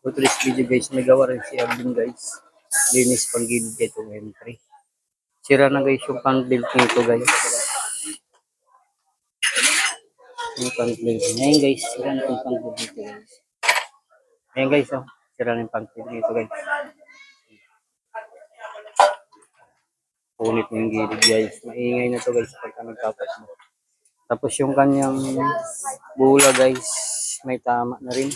So today's video guys, may gawa rin si Alvin guys. Linis pang gilid dito entry. Sira na guys yung pang build nito guys. Yung pang build. Ngayon guys, sira na yung pang build nito guys. Ngayon guys, oh, sira na yung pang build nito guys. Punit yung gilid guys. Maingay na to guys pagka nagtapat mo. Tapos yung kanyang bula guys, may tama na rin.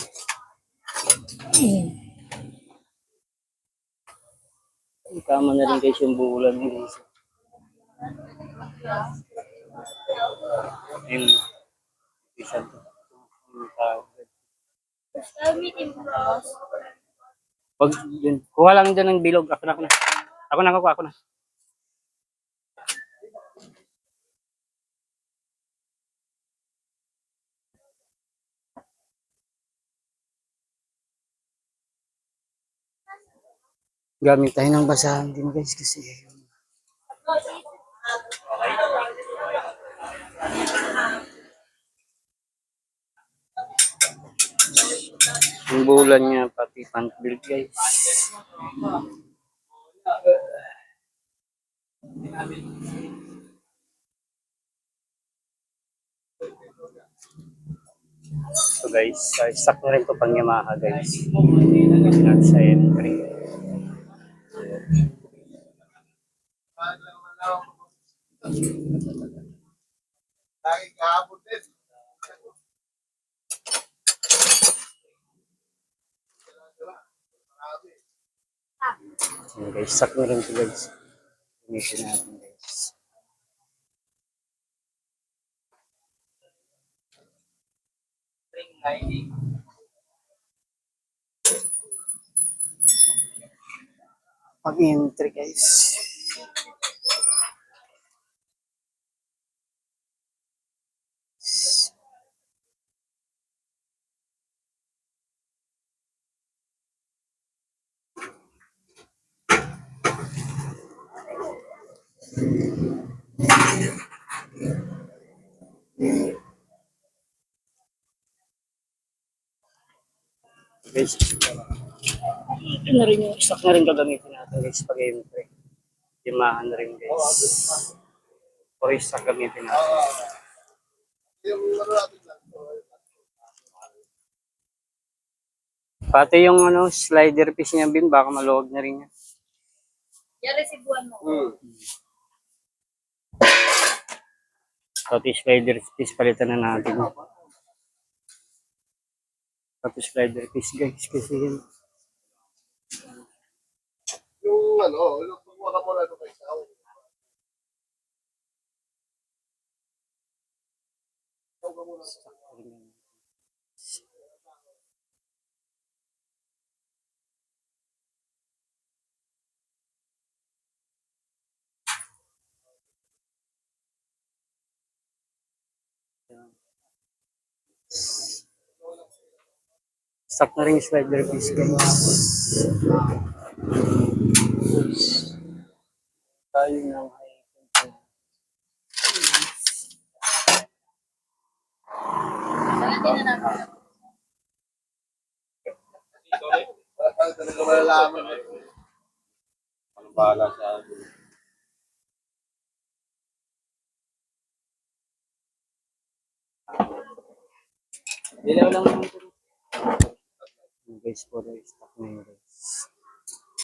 Tama na rin guys yung bulan niya guys. Yung isa to. Pag yun, kuha lang dyan ng bilog. Ako na. Ako na. Gamit tayo ng basahan din guys kasi yung bulan niya pati pant build guys. So guys, stock na rin to pang Yamaha guys. Not sa entry. So guys, stock na rin to guys. Gamitin natin guys. Pag-entry guys. Guys, ito na rin yung stock na rin gagamitin natin guys pag-entry. Yamaha na rin guys. O stock gamitin natin. Pati yung ano, slider piece niya bin, baka maluwag na rin yan. Yan, resibuan mo. Pati slider piece, palitan na natin. Pati slider piece guys, kasi yan. Yung ano, yung pagkuha mo na ito kay Sao. Stock na rin yung slider piece guys. Tayo ng Talaga malalaman na ito. Ano bahala sa akin? Dilaw lang naman ito. Guys, puro stock na yun guys.